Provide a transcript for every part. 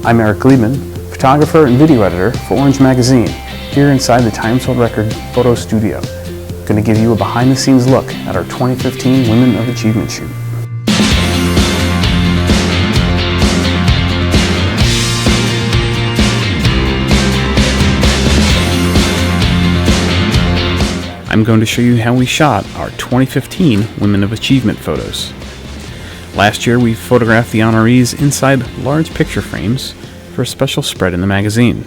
I'm Erik Gliedman, photographer and video editor for Orange Magazine, here inside the Times World Record photo studio. Going to give you a behind-the-scenes look at our 2015 Women of Achievement shoot. I'm going to show you how we shot our 2015 Women of Achievement photos. Last year we photographed the honorees inside large picture frames for a special spread in the magazine.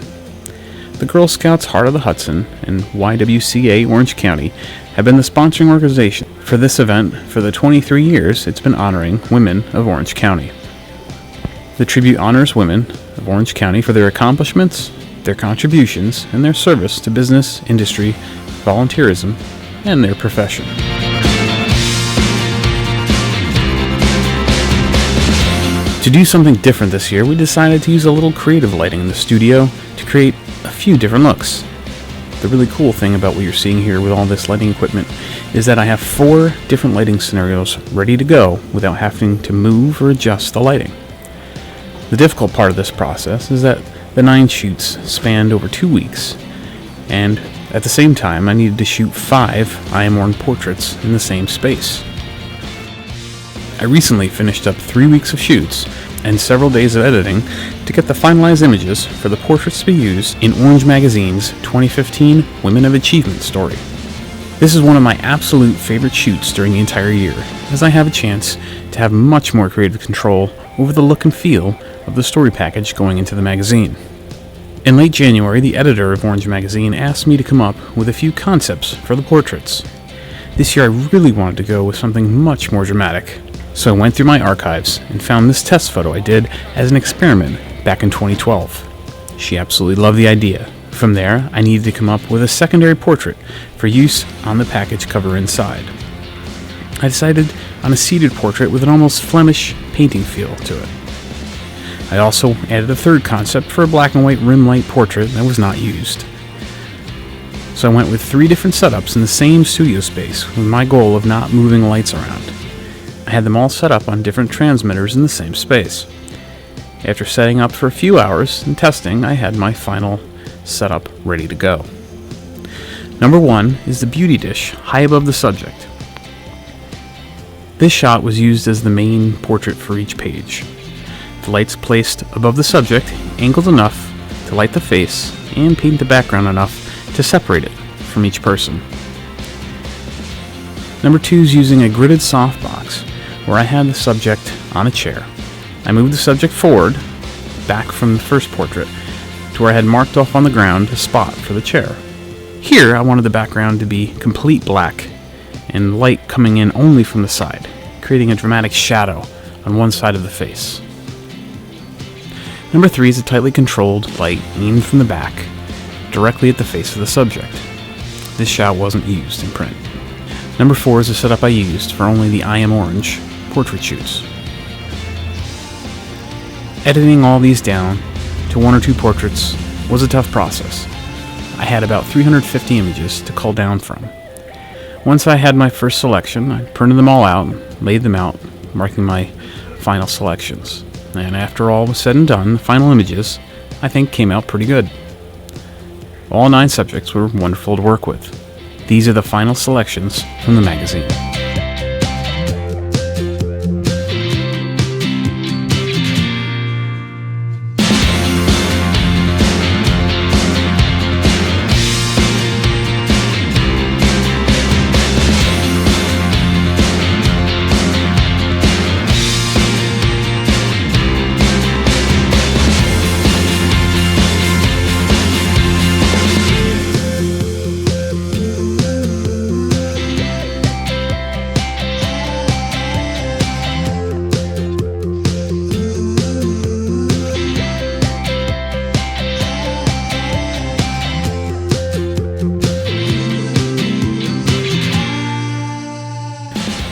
The Girl Scouts Heart of the Hudson and YWCA Orange County have been the sponsoring organization for this event for the 23 years it's been honoring women of Orange County. The tribute honors women of Orange County for their accomplishments, their contributions, and their service to business, industry, volunteerism, and their profession. To do something different this year, we decided to use a little creative lighting in the studio to create a few different looks. The really cool thing about what you're seeing here with all this lighting equipment is that I have 4 different lighting scenarios ready to go without having to move or adjust the lighting. The difficult part of this process is that the 9 shoots spanned over 2 weeks, and at the same time, I needed to shoot 5 I Am Worn portraits in the same space. I recently finished up 3 weeks of shoots and several days of editing to get the finalized images for the portraits to be used in Orange Magazine's 2015 Women of Achievement story. This is one of my absolute favorite shoots during the entire year, as I have a chance to have much more creative control over the look and feel of the story package going into the magazine. In late January, the editor of Orange Magazine asked me to come up with a few concepts for the portraits. This year I really wanted to go with something much more dramatic, so I went through my archives and found this test photo I did as an experiment back in 2012. She absolutely loved the idea. From there, I needed to come up with a secondary portrait for use on the package cover inside. I decided on a seated portrait with an almost Flemish painting feel to it. I also added a third concept for a black and white rim light portrait that was not used. So I went with 3 different setups in the same studio space with my goal of not moving lights around. I had them all set up on different transmitters in the same space. After setting up for a few hours and testing, I had my final setup ready to go. Number 1 is the beauty dish high above the subject. This shot was used as the main portrait for each page. The lights placed above the subject, angled enough to light the face and paint the background enough to separate it from each person. Number 2 is using a gridded softbox where I had the subject on a chair. I moved the subject forward, back from the first portrait, to where I had marked off on the ground a spot for the chair. Here I wanted the background to be complete black and light coming in only from the side, creating a dramatic shadow on one side of the face. Number 3 is a tightly controlled light aimed from the back, directly at the face of the subject. This shot wasn't used in print. Number 4 is a setup I used for only the I Am Orange portrait shoots. Editing all these down to 1 or 2 portraits was a tough process. I had about 350 images to cull down from. Once I had my first selection, I printed them all out, laid them out, marking my final selections. And after all was said and done, the final images, I think, came out pretty good. All 9 subjects were wonderful to work with. These are the final selections from the magazine.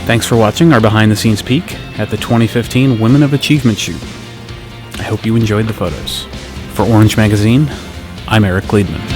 Thanks for watching our behind-the-scenes peek at the 2015 Women of Achievement shoot. I hope you enjoyed the photos. For Orange Magazine, I'm Erik Gliedman.